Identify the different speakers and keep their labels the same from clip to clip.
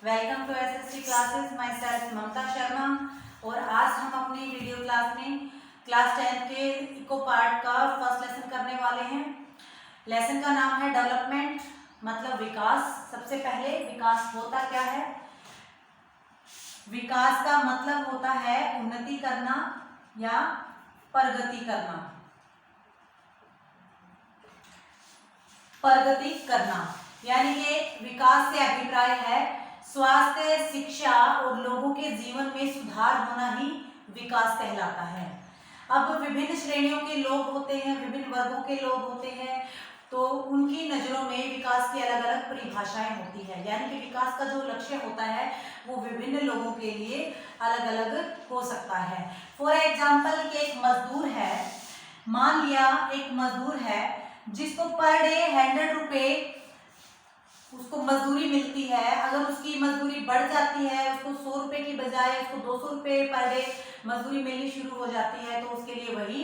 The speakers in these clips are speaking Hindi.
Speaker 1: Welcome to SSC classes. Myself Mamta Sharma. और आज हम अपनी वीडियो क्लास में क्लास 10 के इको पार्ट का फर्स्ट लेसन करने वाले हैं। लेसन का नाम है डेवलपमेंट, मतलब विकास। सबसे पहले विकास होता क्या है? विकास का मतलब होता है उन्नति करना या प्रगति करना। प्रगति करना यानी कि विकास से अभिप्राय है स्वास्थ्य, शिक्षा और लोगों के जीवन में सुधार होना ही विकास कहलाता है। अब विभिन्न श्रेणियों के लोग होते हैं, विभिन्न वर्गों के लोग होते हैं, तो उनकी नज़रों में विकास की अलग अलग परिभाषाएं होती है। यानी कि विकास का जो लक्ष्य होता है वो विभिन्न लोगों के लिए अलग अलग हो सकता है। फॉर एग्जाम्पल कि एक मजदूर है, मान लिया एक मजदूर है जिसको पर डे 100 रुपये उसको मजदूरी मिलती है। अगर उसकी मजदूरी बढ़ जाती है, उसको 100 रुपये की बजाय उसको 200 रुपये पर डे मजदूरी मिलनी शुरू हो जाती है, तो उसके लिए वही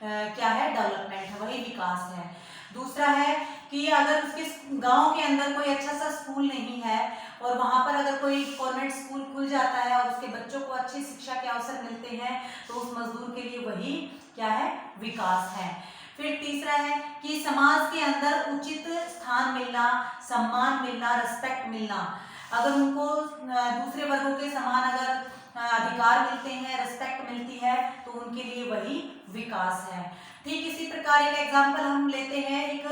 Speaker 1: क्या है? डेवलपमेंट है, वही विकास है। दूसरा है कि अगर उसके गांव के अंदर कोई अच्छा सा स्कूल नहीं है और वहां पर अगर कोई कॉन्वेंट स्कूल खुल जाता है और उसके बच्चों को अच्छी शिक्षा के अवसर मिलते हैं, तो उस मजदूर के लिए वही क्या है? विकास है। फिर तीसरा है कि समाज के अंदर उचित स्थान मिलना, सम्मान मिलना, रिस्पेक्ट मिलना। अगर उनको दूसरे वर्गों के समान अगर अधिकार मिलते हैं, रिस्पेक्ट मिलती है, तो उनके लिए वही विकास है। ठीक इसी प्रकार एक एग्जाम्पल हम लेते हैं, एक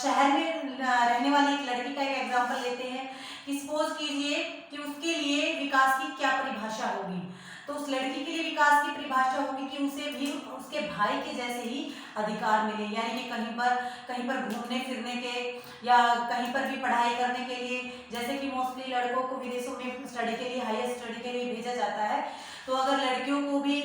Speaker 1: शहर में रहने वाली एक लड़की का एक एग्जाम्पल लेते हैं। सपोज कीजिए कि उसके लिए विकास की क्या परिभाषा होगी। तो उस लड़की के लिए विकास की परिभाषा होगी कि उसे भी उसके भाई के जैसे ही अधिकार मिले, यानी कि कहीं पर घूमने फिरने के या कहीं पर भी पढ़ाई करने के लिए, जैसे कि मोस्टली लड़कों को विदेशों में स्टडी के लिए, हायर स्टडी के लिए भेजा जाता है, तो अगर लड़कियों को भी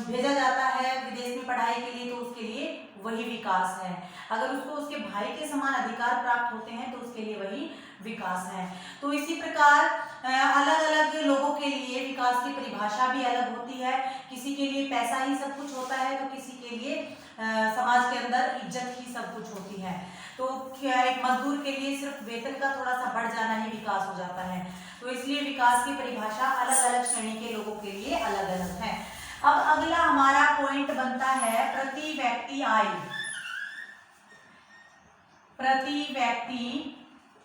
Speaker 1: भेजा जाता है विदेश में पढ़ाई के लिए, तो उसके लिए वही विकास है। अगर उसको उसके भाई के समान अधिकार प्राप्त होते हैं, तो उसके लिए वही विकास है। तो इसी प्रकार अलग अलग लोगों के लिए विकास की परिभाषा भी अलग होती है। किसी के लिए पैसा ही सब कुछ होता है, तो किसी के लिए समाज के अंदर इज्जत ही सब कुछ होती है। तो क्या एक मजदूर के लिए सिर्फ वेतन का थोड़ा सा बढ़ जाना ही विकास हो जाता है। तो इसलिए विकास की परिभाषा अलग अलग श्रेणी के लोगों के लिए अलग अलग है। अब अगला हमारा पॉइंट बनता है प्रति व्यक्ति आय। प्रति व्यक्ति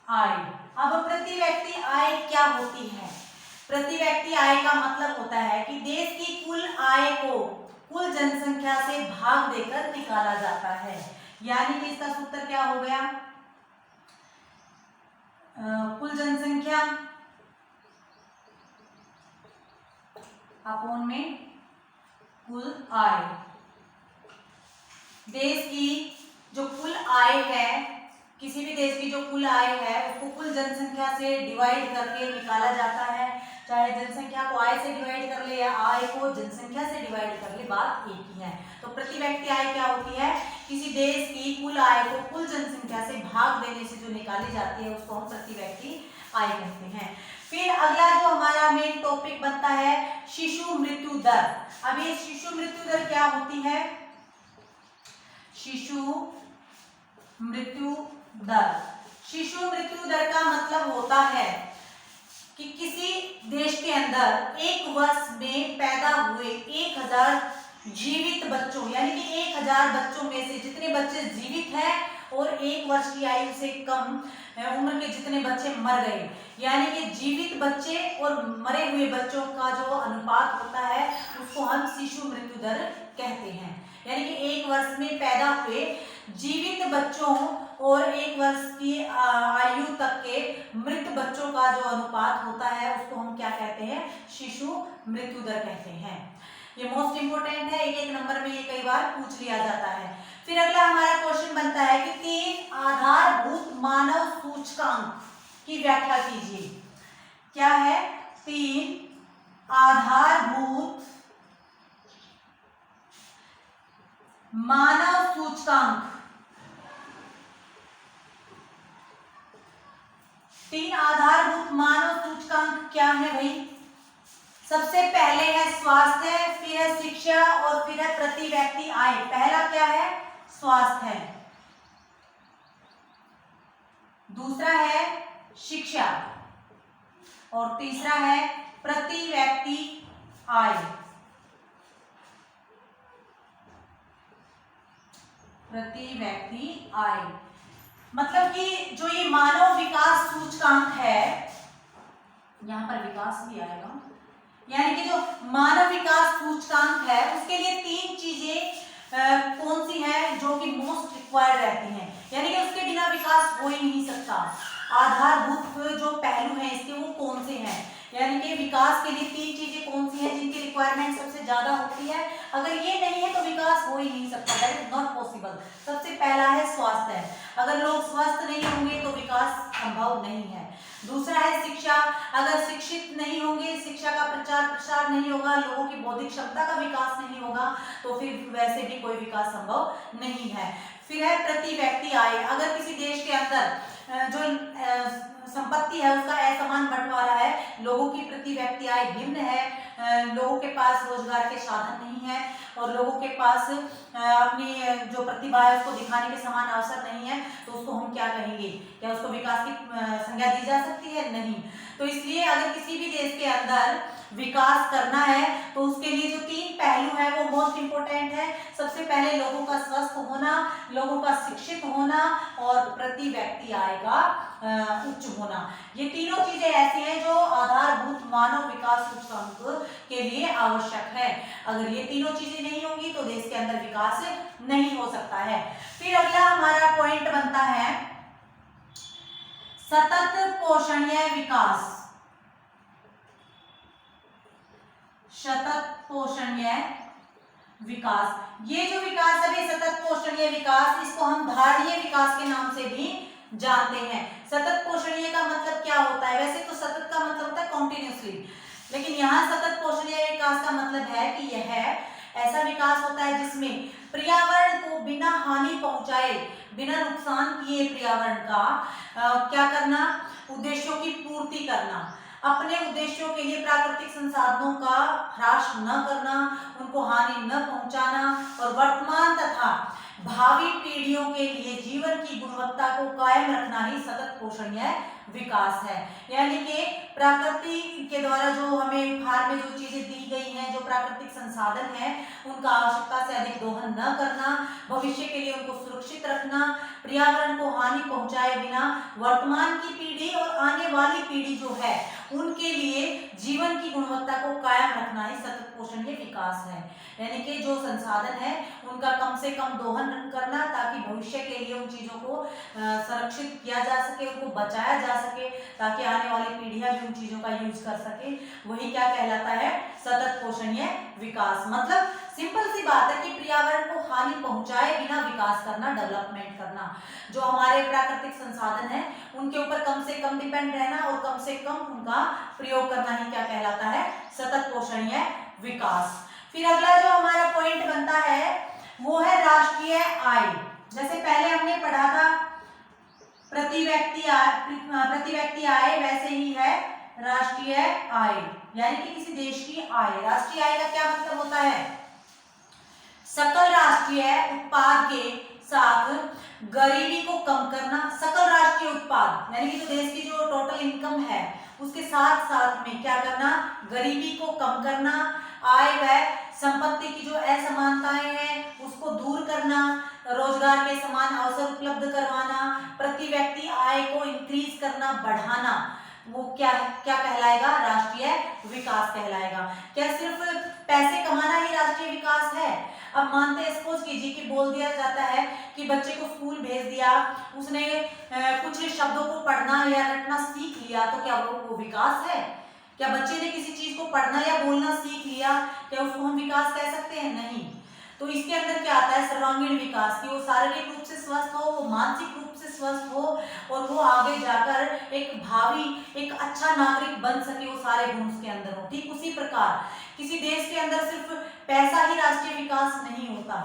Speaker 1: आय। अब प्रति व्यक्ति आय क्या होती है? प्रति व्यक्ति आय का मतलब होता है कि देश की कुल आय को कुल जनसंख्या से भाग देकर निकाला जाता है। यानी कि इसका सूत्र क्या हो गया? कुल जनसंख्या अपॉन में कुल आय। देश की जो कुल आय है, किसी भी देश की जो कुल आय है उसको कुल जनसंख्या से डिवाइड करके निकाला जाता है। चाहे जनसंख्या को आय से डिवाइड कर ले या आय को जनसंख्या से डिवाइड कर ले, बात एक ही है। तो प्रति व्यक्ति आय क्या होती है? किसी देश की कुल आय को कुल जनसंख्या से भाग देने से जो निकाली जाती है उसको हम प्रति व्यक्ति आय कहते हैं। फिर अगला जो हमारा मेन टॉपिक बनता है शिशु मृत्यु दर। अब ये शिशु मृत्यु दर क्या होती है? शिशु मृत्यु दर। शिशु मृत्यु दर का मतलब होता है कि किसी देश के अंदर एक वर्ष में पैदा हुए 1000 जीवित बच्चों, यानी कि 1000 बच्चों में से जितने बच्चे जीवित हैं और 1 वर्ष की आयु से कम उम्र के जितने बच्चे मर गए, यानी कि जीवित बच्चे और मरे हुए बच्चों का जो अनुपात होता है उसको हम शिशु मृत्यु दर कहते हैं। यानी कि 1 वर्ष में पैदा हुए जीवित बच्चों और 1 वर्ष की आयु तक के मृत बच्चों का जो अनुपात होता है उसको हम क्या कहते हैं? शिशु मृत्यु दर कहते हैं। ये मोस्ट इंपोर्टेंट है, एक नंबर में ये कई बार पूछ लिया जाता है। फिर अगला हमारा क्वेश्चन बनता है कि 3 आधारभूत मानव सूचकांक की व्याख्या कीजिए। क्या है? 3 आधारभूत मानव सूचकांक। 3 आधारभूत मानव सूचकांक क्या है भाई? सबसे पहले है स्वास्थ्य, फिर है शिक्षा और फिर है प्रति व्यक्ति आय। पहला क्या है? स्वास्थ्य है। दूसरा है शिक्षा, और तीसरा है प्रति व्यक्ति आय। प्रति व्यक्ति आय मतलब कि जो ये मानव विकास सूचकांक है, यहां पर विकास भी आएगा, यानी कि जो मानव विकास सूचकांक है उसके लिए तीन चीजें कौन सी है जो कि मोस्ट रिक्वायर्ड रहती हैं, यानी कि उसके बिना विकास हो ही नहीं सकता। आधारभूत जो पहलू हैं इसके वो कौन से हैं, यानी कि विकास के लिए तीन चीजें कौन सी हैं जिनकी रिक्वायरमेंट सबसे ज्यादा होती है। अगर ये नहीं है तो विकास हो ही नहीं सकता, दैट इज नॉट पॉसिबल। सबसे पहला है स्वास्थ्य। अगर लोग स्वस्थ नहीं होंगे तो विकास संभव नहीं है। दूसरा है शिक्षा। अगर शिक्षित नहीं होंगे, शिक्षा का प्रचार प्रसार नहीं होगा, लोगों की बौद्धिक क्षमता का विकास नहीं होगा, तो फिर वैसे भी कोई विकास संभव नहीं है। फिर है प्रति व्यक्ति आय। अगर किसी देश के अंदर जो संपत्ति है उसका असमान बंटवारा है, लोगों की प्रति व्यक्ति आय भिन्न है, लोगों के पास रोजगार के साधन नहीं है और लोगों के पास अपनी जो प्रतिभा है उसको दिखाने के समान अवसर नहीं है, तो उसको हम क्या कहेंगे? क्या उसको विकास की संज्ञा दी जा सकती है? नहीं। तो इसलिए अगर किसी भी देश के अंदर विकास करना है तो उसके लिए जो तीन पहलू है वो मोस्ट इंपोर्टेंट है। सबसे पहले लोगों का स्वस्थ होना, लोगों का शिक्षित होना और प्रति व्यक्ति आय का उच्च होना। ये तीनों चीजें ऐसी हैं जो आधारभूत मानव विकास सूचकांक के लिए आवश्यक है। अगर ये तीनों चीजें नहीं होंगी तो देश के अंदर विकास नहीं हो सकता है। फिर अगला हमारा पॉइंट बनता है सतत पोषणीय विकास। सतत पोषणीय विकास, ये जो विकास है सतत पोषणीय विकास, इसको हम धारणीय विकास के नाम से भी जानते हैं। सतत पोषणीय का मतलब क्या होता है? वैसे तो सतत का मतलब होता है कॉन्टिन्यूसली, लेकिन यहाँ सतत पोषणीय विकास का मतलब है कि यह ऐसा विकास होता है जिसमें पर्यावरण को बिना हानि पहुंचाए, बिना नुकसान किए पर्यावरण का क्या करना, उद्देश्यों की पूर्ति करना, अपने उद्देश्यों के लिए प्राकृतिक संसाधनों का ह्रास न करना, उनको हानि न पहुंचाना और वर्तमान तथा भावी पीढ़ियों के लिए जीवन की गुणवत्ता को कायम रखना ही सतत पोषणीय विकास है। यानी कि प्रकृति के द्वारा जो हमें उपहार में जो चीजें दी गई हैं, जो प्राकृतिक संसाधन है, उनका आवश्यकता से अधिक दोहन न करना, भविष्य के लिए उनको सुरक्षित रखना, पर्यावरण को हानि पहुंचाए बिना वर्तमान की पीढ़ी और आने वाली पीढ़ी जो है उनके लिए जीवन की गुणवत्ता को कायम रखना ही सतत पोषणीय विकास है। यानी कि जो संसाधन है उनका कम से कम दोहन करना ताकि भविष्य के लिए उन चीजों को संरक्षित किया जा सके, उनको बचाया जा सके ताकि आने वाली पीढ़ियां भी उन चीजों का यूज कर सके। वही क्या कहलाता है? सतत पोषणीय विकास। मतलब सिंपल सी बात है कि पर्यावरण को हानि पहुंचाए बिना विकास करना, डेवलपमेंट करना। जो हमारे प्राकृतिक संसाधन है उनके ऊपर कम से कम डिपेंड रहना और कम से कम उनका प्रयोग करना ही क्या कहलाता है? सतत पोषणीय विकास। फिर अगला जो हमारा पॉइंट बनता है वो है राष्ट्रीय आय। जैसे पहले हमने पढ़ा था प्रति व्यक्ति आय, वैसे ही है राष्ट्रीय आय, यानी कि किसी देश की आय। राष्ट्रीय आय का क्या मतलब होता है? सकल राष्ट्रीय उत्पाद के साथ गरीबी को कम करना। सकल राष्ट्रीय उत्पाद यानी कि जो देश की जो टोटल इनकम है उसके साथ साथ में क्या करना? गरीबी को कम करना, आय व संपत्ति की जो असमानताएं हैं उसको दूर करना, रोजगार के समान अवसर उपलब्ध करवाना, प्रति व्यक्ति आय को इंक्रीज करना, बढ़ाना, वो क्या क्या कहलाएगा? राष्ट्रीय विकास कहलाएगा। क्या सिर्फ पैसे कमाना ही राष्ट्रीय विकास है? अब मानते हैं, सपोज कीजिए कि बोल दिया जाता है कि बच्चे को स्कूल भेज दिया, उसने कुछ शब्दों को पढ़ना या रटना सीख लिया, तो क्या वो विकास है? क्या बच्चे ने किसी चीज को पढ़ना या बोलना सीख लिया, क्या उसको हम विकास कह सकते हैं? नहीं। तो इसके अंदर क्या आता है? सर्वांगीण विकास, कि वो शारीरिक रूप से स्वस्थ हो, वो मानसिक रूप से स्वस्थ हो और वो आगे जाकर एक भावी एक अच्छा नागरिक बन सके, वो सारे गुण उसके अंदर हो। ठीक उसी प्रकार किसी देश के अंदर सिर्फ पैसा ही राष्ट्रीय विकास नहीं होता।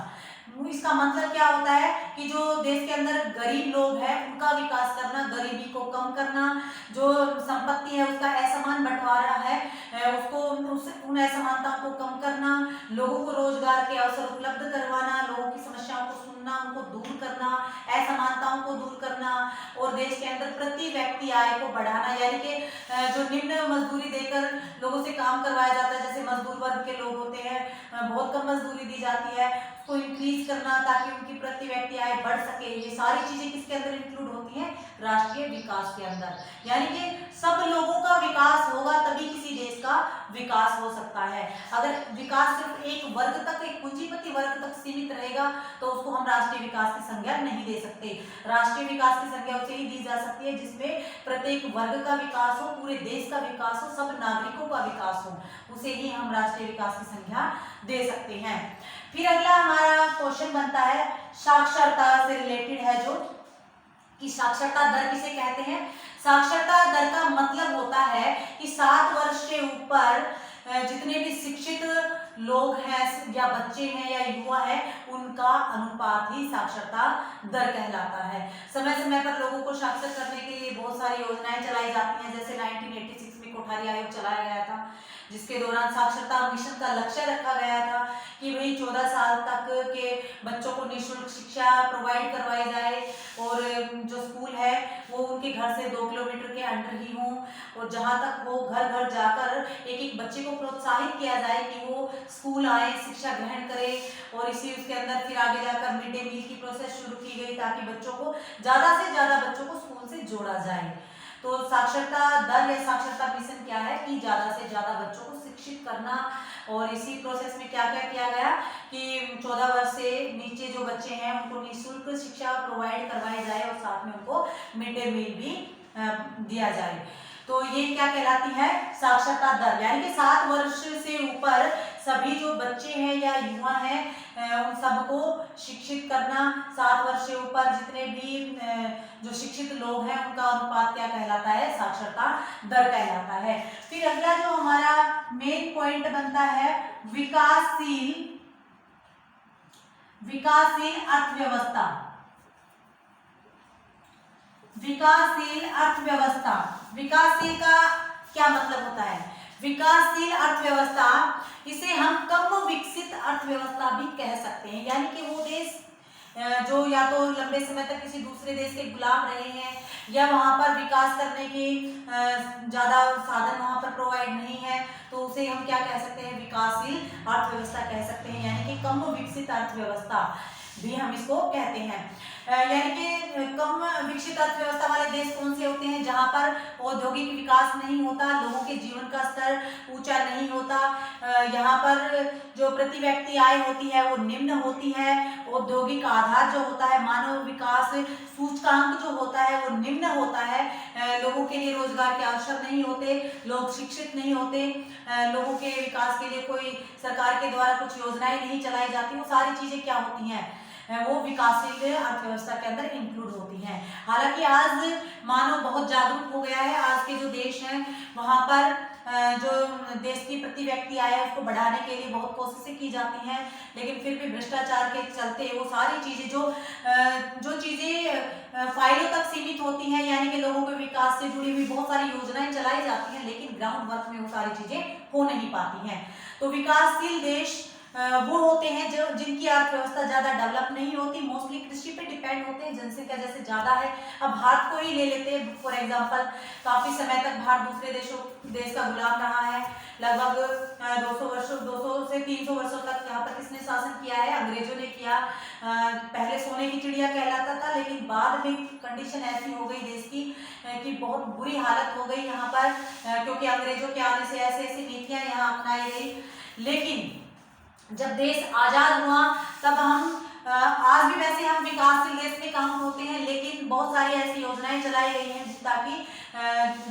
Speaker 1: इसका मतलब क्या होता है कि जो देश के अंदर गरीब लोग हैं उनका विकास करना, गरीबी को कम करना, जो संपत्ति है उसका असमान बंटवारा है उसको उन असमानताओं को कम करना, लोगों को रोजगार के अवसर उपलब्ध करवाना, लोगों की समस्याओं को सुनना, उनको दूर करना, असमानताओं को दूर करना और देश के अंदर प्रति व्यक्ति आय को बढ़ाना, यानी कि जो निम्न मजदूरी देकर लोगों से काम करवाया जाता है, जैसे मजदूर वर्ग के लोग होते हैं, बहुत कम मजदूरी दी जाती है, उसको इंक्रीज करना ताकि उनकी प्रति व्यक्ति आय बढ़ सके। ये सारी चीजें किसके अंदर इंक्लूड होती हैं? राष्ट्रीय विकास के अंदर। यानी कि सब लोगों का विकास होगा तभी किसी देश का विकास हो सकता है। अगर विकास सिर्फ एक वर्ग तक, एक पूंजीपति वर्ग तक सीमित रहेगा तो उसको हम राष्ट्रीय विकास की संज्ञा नहीं दे सकते। राष्ट्रीय विकास की संज्ञा उसे ही दी जा सकती है जिसमें प्रत्येक वर्ग का विकास हो, पूरे देश का विकास हो, सब नागरिकों का विकास हो, उसे ही हम राष्ट्रीय विकास की संज्ञा दे सकते हैं। फिर अगला हमारा क्वेश्चन बनता है साक्षरता से रिलेटेड है, जो कि साक्षरता दर किसे कहते हैं? साक्षरता दर का मतलब होता है कि 7 वर्ष से ऊपर जितने भी शिक्षित लोग हैं या बच्चे हैं या युवा हैं, उनका अनुपात ही साक्षरता दर कहलाता है। समय समय पर लोगों को साक्षर करने के लिए बहुत सारी योजनाएं चलाई जाती हैं, जैसे 1986 में कोठारी आयोग चलाया गया था, जिसके दौरान साक्षरता मिशन का लक्ष्य रखा गया था कि भाई 14 साल तक के बच्चों को निःशुल्क शिक्षा प्रोवाइड करवाई जाए और जो स्कूल है वो उनके घर से 2 किलोमीटर के अंदर ही हो, और जहाँ तक वो घर घर जाकर एक एक बच्चे को प्रोत्साहित किया जाए कि वो स्कूल आए, शिक्षा ग्रहण करे, और इसी उसके अंदर फिर आगे जाकर मिड डे मील की प्रोसेस शुरू की गई ताकि बच्चों को ज़्यादा से ज़्यादा बच्चों को स्कूल से जोड़ा जाए। तो साक्षरता दर या साक्षरता मिशन क्या है कि ज़्यादा से ज़्यादा बच्चों को शिक्षित करना, और इसी प्रोसेस में क्या क्या किया गया कि 14 वर्ष से नीचे जो बच्चे हैं उनको निःशुल्क शिक्षा प्रोवाइड करवाई जाए और साथ में उनको मिड डे मील भी दिया जाए। तो ये क्या कहलाती है? साक्षरता दर। यानी कि 7 वर्ष से ऊपर सभी जो बच्चे हैं या युवा हैं उन सबको शिक्षित करना। 7 वर्ष से ऊपर जितने भी जो शिक्षित लोग हैं उनका अनुपात क्या कहलाता है? साक्षरता दर कहलाता है। फिर अगला जो हमारा मेन पॉइंट बनता है विकासशील अर्थव्यवस्था। विकासशील अर्थव्यवस्था, विकासशील का क्या मतलब होता है? विकासशील अर्थव्यवस्था, इसे हम कम विकसित अर्थव्यवस्था भी कह सकते हैं। यानी कि वो देश जो या तो लंबे समय तक किसी दूसरे देश के गुलाम रहे हैं या वहाँ पर विकास करने के ज़्यादा साधन वहाँ पर प्रोवाइड नहीं है, तो उसे हम क्या कह सकते हैं? विकासशील अर्थव्यवस्था कह सकते हैं। यानी कि कम विकसित अर्थव्यवस्था भी हम इसको कहते हैं। यानी कि कम विकसित अर्थव्यवस्था वाले देश कौन से होते हैं? जहाँ पर औद्योगिक विकास नहीं होता, लोगों के जीवन का स्तर ऊंचा नहीं होता, यहाँ पर जो प्रति व्यक्ति आय होती है वो निम्न होती है, औद्योगिक आधार जो होता है, मानव विकास सूचकांक जो होता है वो निम्न होता है, लोगों के लिए रोजगार के अवसर नहीं होते, लोग शिक्षित नहीं होते, लोगों के विकास के लिए कोई सरकार के द्वारा कुछ योजनाएं नहीं चलाई जाती। वो सारी चीजें क्या होती हैं? वो विकासशील अर्थव्यवस्था के अंदर इंक्लूड होती हैं। हालांकि आज मानव बहुत जागरूक हो गया है। आज के जो देश हैं वहाँ पर जो देश की प्रति व्यक्ति आय है उसको बढ़ाने के लिए बहुत कोशिशें की जाती हैं, लेकिन फिर भी भ्रष्टाचार के चलते वो सारी चीज़ें जो चीज़ें फाइलों तक सीमित होती हैं, यानी कि लोगों के विकास से जुड़ी हुई बहुत सारी योजनाएं चलाई जाती हैं, लेकिन ग्राउंड वर्क में वो सारी चीज़ें हो नहीं पाती हैं। तो विकासशील देश वो होते हैं जो जिनकी अर्थव्यवस्था ज़्यादा डेवलप नहीं होती, मोस्टली कृषि पे डिपेंड होते हैं, जनसंख्या जैसे ज़्यादा है। अब भारत को ही ले लेते हैं फॉर एग्जांपल, काफ़ी समय तक भारत दूसरे देश का गुलाम रहा है। लगभग 200 से 300 वर्षों तक यहाँ पर किसने शासन किया है? अंग्रेजों ने किया। पहले सोने की चिड़िया कहलाता था, लेकिन बाद में कंडीशन ऐसी हो गई देश की कि बहुत बुरी हालत हो गई यहाँ पर, क्योंकि अंग्रेजों के आने से ऐसी ऐसी नीतियाँ यहाँ अपनाई गई। लेकिन जब देश आजाद हुआ तब हम आज भी वैसे हम विकासशील देश में काउंट होते हैं, लेकिन बहुत सारी ऐसी योजनाएं चलाई गई हैं ताकि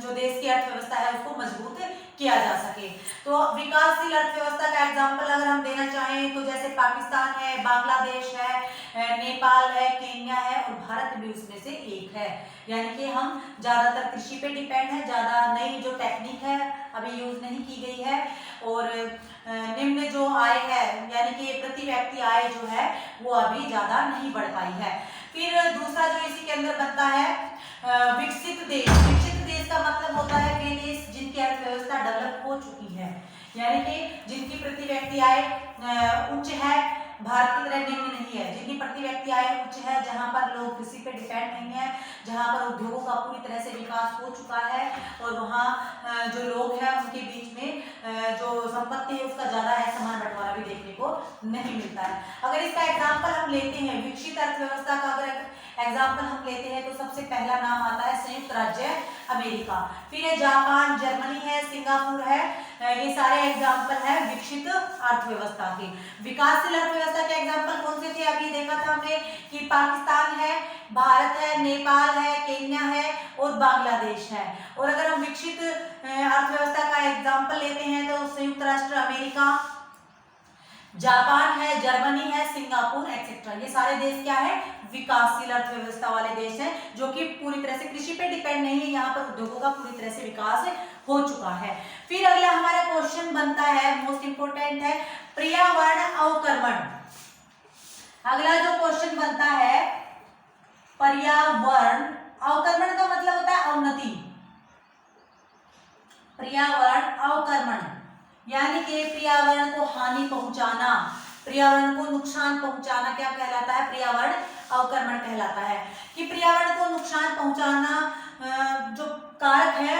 Speaker 1: जो देश की अर्थव्यवस्था है उसको मजबूत किया जा सके। तो विकासशील अर्थव्यवस्था का एग्जांपल अगर हम देना चाहें तो जैसे पाकिस्तान है, बांग्लादेश है, नेपाल है, केन्या है और भारत भी उसमें से एक है। यानी कि हम ज़्यादातर कृषि पे डिपेंड है, ज़्यादा नई जो टेक्निक है अभी यूज नहीं की गई है, और निम्न जो आय है यानी कि प्रति व्यक्ति आय जो है वो अभी ज़्यादा नहीं बढ़ पाई है। फिर दूसरा जो इसी के अंदर बनता है विकसित देश। विकसित देश का मतलब होता है वे देश जिनकी अर्थव्यवस्था डेवलप हो चुकी है, यानी कि जिनकी प्रति व्यक्ति आय उच्च है, भारत की तरह निम्न नहीं है, जिनकी प्रति व्यक्ति आय उच्च है, जहां पर लोग कृषि पे डिपेंड नहीं है, जहां पर उद्योगों का पूरी तरह से विकास हो चुका है और वहाँ जो लोग हैं उनके बीच में जो संपत्ति है उसका ज्यादा है, समान बंटवारा भी देखने को नहीं मिलता है। अगर इसका एग्जाम्पल हम लेते हैं, विकसित अर्थव्यवस्था का अगर एग्जाम्पल हम लेते हैं तो सबसे पहला नाम आता है संयुक्त राज्य अमेरिका, फिर है जापान, जर्मनी है, सिंगापुर है, ये सारे एग्जाम्पल है विकसित अर्थव्यवस्था के। विकासशील अर्थव्यवस्था के एग्जाम्पल कौन से थे? अभी देखा था हमने कि पाकिस्तान है, भारत है, नेपाल है, केन्या है और बांग्लादेश है। और अगर हम विकसित अर्थव्यवस्था का एग्जाम्पल लेते हैं तो संयुक्त राष्ट्र अमेरिका, जापान है, जर्मनी है, सिंगापुर एक्सेट्रा, ये सारे देश क्या है? विकासशील अर्थव्यवस्था वाले देश हैं, जो कि पूरी तरह से कृषि पे डिपेंड नहीं है, यहाँ पर उद्योगों का पूरी तरह से विकास हो चुका है। फिर अगला हमारा क्वेश्चन बनता है, मोस्ट इंपोर्टेंट है, पर्यावरण अवक्रमण। अगला जो क्वेश्चन बनता है, पर्यावरण अवक्रमण का मतलब होता है अवनति। पर्यावरण अवक्रमण यानी कि पर्यावरण को हानि पहुंचाना, पर्यावरण को नुकसान पहुंचाना क्या कहलाता है? पर्यावरण अवक्रमण कहलाता है। कि पर्यावरण को नुकसान पहुंचाना जो कारक है,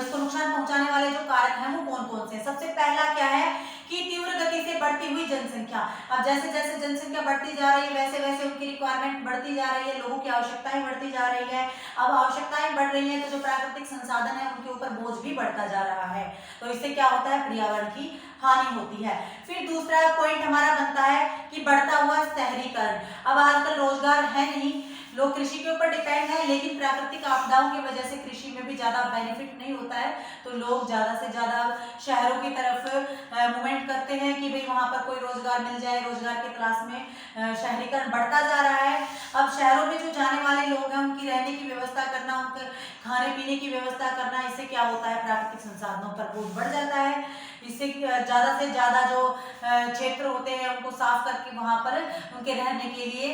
Speaker 1: इसको नुकसान पहुंचाने वाले जो कारक हैं वो कौन कौन से हैं? सबसे पहला क्या है कि तीव्र गति से बढ़ती हुई जनसंख्या। अब जैसे जैसे जनसंख्या बढ़ती जा रही है वैसे वैसे उनकी रिक्वायरमेंट बढ़ती जा रही है, लोगों की आवश्यकताएं बढ़ती जा रही है। अब आवश्यकताएं बढ़ रही है तो जो प्राकृतिक संसाधन है उनके ऊपर बोझ भी बढ़ता जा रहा है, तो इससे क्या होता है? पर्यावरण की हानि होती है। फिर दूसरा पॉइंट हमारा बनता है कि बढ़ता हुआ शहरीकरण। अब आजकल रोजगार है नहीं, लोग कृषि के ऊपर डिपेंड है, लेकिन प्राकृतिक आपदाओं की वजह से कृषि में भी ज्यादा बेनिफिट नहीं होता है, तो लोग ज्यादा से ज्यादा शहरों की तरफ मूवमेंट करते हैं कि भाई वहां पर कोई रोजगार मिल जाए, रोजगार की तलाश में शहरीकरण बढ़ता जा रहा है। अब शहरों में जो जाने वाले लोग हैं उनकी रहने की व्यवस्था करना, उनके खाने पीने की व्यवस्था करना, इससे क्या होता है? प्राकृतिक संसाधनों पर बोझ बढ़ जाता है। इससे ज्यादा से ज्यादा जो क्षेत्र होते हैं उनको साफ करके वहां पर उनके रहने के लिए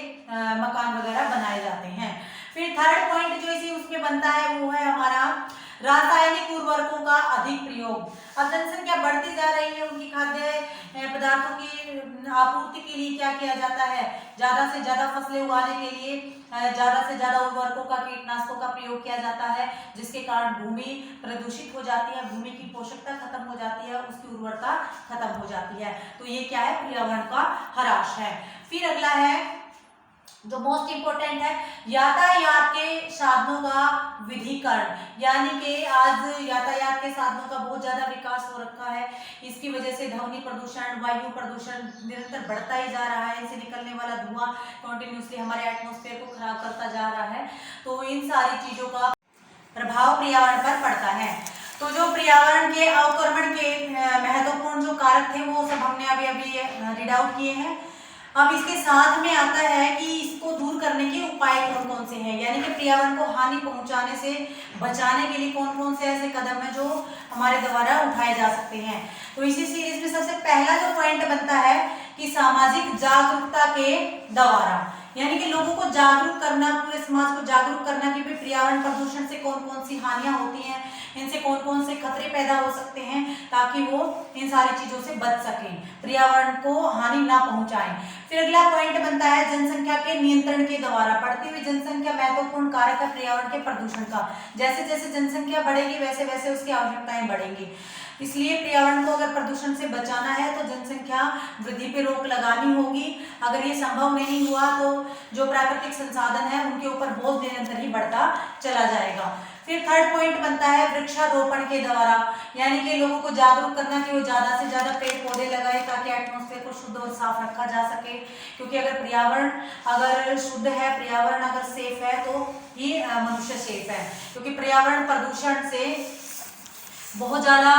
Speaker 1: मकान वगैरह बनाए जाते हैं। फिर थर्ड पॉइंट जो इसी उसमें बनता है वो है हमारा रासायनिक उर्वरकों का अधिक प्रयोग। अब जनसंख्या बढ़ती जा रही है, उनकी खाद्य पदार्थों की आपूर्ति के लिए क्या किया जाता है? ज्यादा से ज्यादा फसलें उगाने के लिए ज्यादा से ज्यादा उर्वरकों का, कीटनाशकों का प्रयोग किया जाता है, जिसके कारण भूमि प्रदूषित हो जाती है, भूमि की पोषकता खत्म हो जाती है, उसकी उर्वरता खत्म हो जाती है। तो ये क्या है? पर्यावरण का ह्रास है। फिर अगला है जो मोस्ट इंपोर्टेंट है, यातायात के साधनों का विधिकरण। यानी कि आज यातायात के साधनों का बहुत ज्यादा विकास हो रखा है, इसकी वजह से ध्वनि प्रदूषण, वायु प्रदूषण निरंतर बढ़ता ही जा रहा है, इनसे निकलने वाला धुआं कंटिन्यूसली हमारे एटमॉस्फेयर को खराब करता जा रहा है। तो इन सारी चीजों का प्रभाव पर्यावरण पर पड़ता है। तो जो पर्यावरण के अवक्रमण के महत्वपूर्ण जो कारक थे वो सब हमने अभी अभी रीड आउट किए हैं। अब इसके साथ में आता है कि इसको दूर करने के उपाय कौन कौन से हैं, यानी कि पर्यावरण को हानि पहुंचाने से बचाने के लिए कौन कौन से ऐसे कदम हैं जो हमारे द्वारा उठाए जा सकते हैं। तो इसी सीरीज में सबसे पहला जो पॉइंट बनता है कि सामाजिक जागरूकता के द्वारा, यानी कि लोगों को जागरूक करना, पूरे समाज को जागरूक करना कि पर्यावरण प्रदूषण से कौन कौन सी हानियां होती हैं, इनसे कौन कौन से खतरे पैदा हो सकते हैं, ताकि वो इन सारी चीजों से बच सकें, पर्यावरण को हानि ना पहुंचाएं। फिर अगला पॉइंट बनता है जनसंख्या के नियंत्रण के द्वारा। बढ़ती हुई जनसंख्या महत्वपूर्ण कारक है पर्यावरण के प्रदूषण का। जैसे जैसे जनसंख्या बढ़ेगी वैसे वैसे उसकी आवश्यकताएं बढ़ेंगी, इसलिए पर्यावरण को अगर प्रदूषण से बचाना है तो जनसंख्या वृद्धि पे रोक लगानी होगी। अगर ये संभव नहीं हुआ तो जो प्राकृतिक संसाधन है उनके ऊपर बोझ निरंतर ही बढ़ता चला जाएगा। फिर थर्ड पॉइंट बनता है वृक्षारोपण के द्वारा, यानी कि लोगों को जागरूक करना कि वो ज्यादा से ज्यादा पेड़ पौधे लगाए ताकि एटमॉस्फेयर को शुद्ध और साफ रखा जा सके। क्योंकि अगर पर्यावरण अगर शुद्ध है, पर्यावरण अगर सेफ है तो ही मनुष्य सेफ है। क्योंकि पर्यावरण प्रदूषण से बहुत ज़्यादा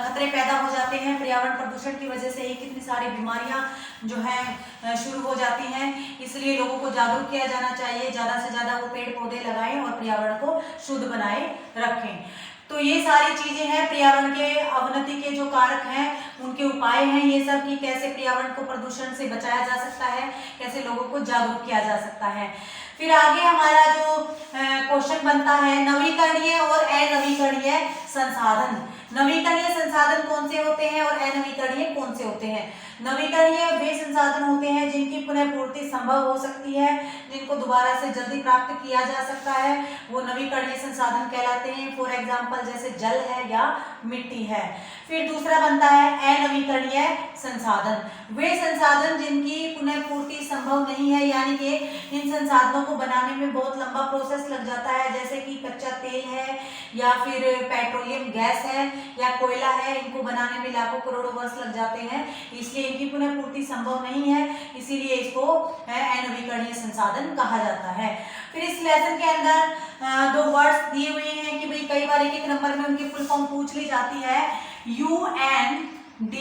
Speaker 1: खतरे पैदा हो जाते हैं। पर्यावरण प्रदूषण की वजह से ही कितनी सारी बीमारियां जो हैं शुरू हो जाती हैं, इसलिए लोगों को जागरूक किया जाना चाहिए, ज़्यादा से ज़्यादा वो पेड़ पौधे लगाएं और पर्यावरण को शुद्ध बनाए रखें। तो ये सारी चीज़ें हैं पर्यावरण के अवनति के जो कारक हैं, उनके उपाय हैं ये सब कि कैसे पर्यावरण को प्रदूषण से बचाया जा सकता है, कैसे लोगों को जागरूक किया जा सकता है। फिर आगे हमारा जो क्वेश्चन बनता है नवीकरणीय और अनवीकरणीय संसाधन। नवीकरणीय संसाधन कौन से होते हैं और अनवीकरणीय कौन से होते हैं? नवीकरणीय वे संसाधन होते हैं जिनकी पुनः पूर्ति संभव हो सकती है, जिनको दोबारा से जल्दी प्राप्त किया जा सकता है, वो नवीकरणीय संसाधन कहलाते हैं। फॉर एग्जाम्पल जैसे जल है या मिट्टी है। फिर दूसरा बनता है अनवीकरणीय संसाधन, वे संसाधन जिनकी पुनः पूर्ति संभव नहीं है, यानी कि इन संसाधनों को बनाने में बहुत लंबा प्रोसेस लग जाता है, जैसे कि कच्चा तेल है या फिर पेट्रोलियम गैस है या कोयला है, इनको बनाने में लाखों करोड़ों वर्ष लग जाते हैं, इसलिए इनकी पुनः पूर्ति संभव नहीं है, इसीलिए इसको अनवीकरणीय संसाधन कहा जाता है। फिर इस लेसन के अंदर दो वर्ड्स दिए हुए हैं कि भाई कई बार एक एक नंबर में उनकी फुल फॉर्म पूछ ली जाती है। UNDP,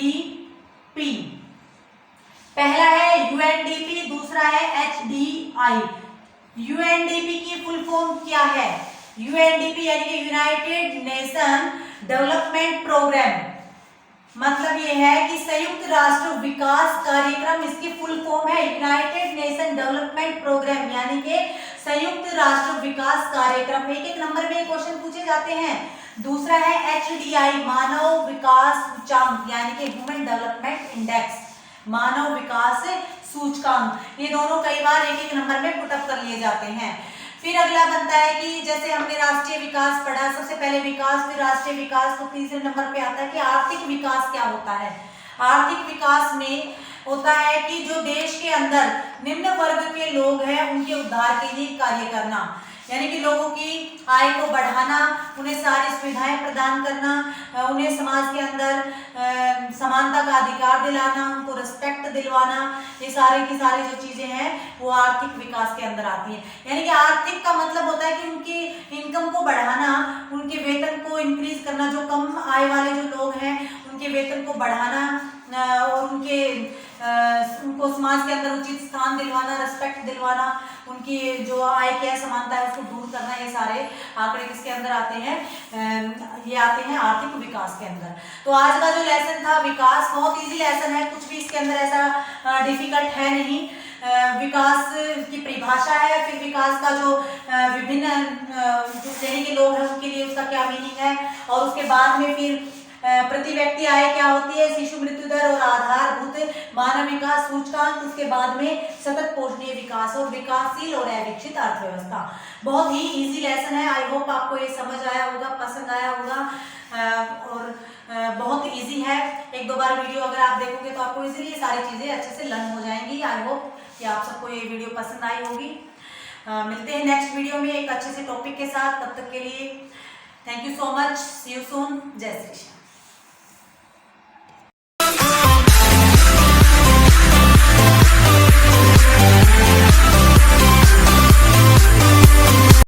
Speaker 1: पहला है UNDP, दूसरा है HDI। UNDP की फुल फॉर्म क्या है? UNDP यानी कि यूनाइटेड नेशन डेवलपमेंट प्रोग्राम, मतलब ये है कि संयुक्त राष्ट्र विकास कार्यक्रम, इसकी फुल फॉर्म है यूनाइटेड नेशन डेवलपमेंट प्रोग्राम, यानी कि संयुक्त राष्ट्र विकास कार्यक्रम। एक एक नंबर में क्वेश्चन पूछे जाते हैं। दूसरा है HDI, मानव विकास सूचकांक, यानी कि ह्यूमन डेवलपमेंट इंडेक्स, मानव विकास सूचकांक। ये दोनों कई बार एक एक नंबर में पुटअप कर लिए जाते हैं। फिर अगला बनता है कि जैसे हमने राष्ट्रीय विकास पढ़ा, सबसे पहले विकास फिर राष्ट्रीय विकास, तो तीसरे नंबर पे आता है कि आर्थिक विकास क्या होता है। आर्थिक विकास में होता है कि जो देश के अंदर निम्न वर्ग के लोग हैं उनके उद्धार के लिए कार्य करना, यानी कि लोगों की आय को बढ़ाना, उन्हें सारी सुविधाएं प्रदान करना, उन्हें समाज के अंदर समानता का अधिकार दिलाना, उनको रिस्पेक्ट दिलवाना, ये सारी की सारी जो चीजें हैं वो आर्थिक विकास के अंदर आती हैं। यानी कि आर्थिक का मतलब होता है कि उनकी इनकम को बढ़ाना, उनके वेतन को इंक्रीज करना, जो कम आय वाले जो लोग हैं उनके वेतन को बढ़ाना और उनको समाज के अंदर उचित स्थान दिलवाना, रिस्पेक्ट दिलवाना, उनकी जो आय की असमानता है उसको दूर करना, ये सारे आंकड़े किसके अंदर आते हैं? ये आते हैं आर्थिक विकास के अंदर। तो आज का जो लेसन था विकास, बहुत इजी लेसन है, कुछ भी इसके अंदर ऐसा डिफिकल्ट है नहीं। विकास की परिभाषा है, फिर विकास का जो विभिन्न जो श्रेणी के लोग हैं उनके लिए उसका क्या मीनिंग है, और उसके बाद में फिर प्रति व्यक्ति आय क्या होती है, शिशु मृत्यु दर और आधारभूत मानव विकास सूचकांक, उसके बाद में सतत पोषणीय विकास और विकासशील और अविकसित अर्थव्यवस्था। बहुत ही इजी लेसन है। आई होप आपको ये समझ आया होगा, पसंद आया होगा और बहुत इजी है। एक दो बार वीडियो अगर आप देखोगे तो आपको इजीली ये सारी चीजें अच्छे से लर्न हो जाएंगी। आई होप कि आप सबको ये वीडियो पसंद आई होगी। मिलते हैं नेक्स्ट वीडियो में एक अच्छे से टॉपिक के साथ। तब तक के लिए thank you so much. See you soon. जय श्री कृष्ण।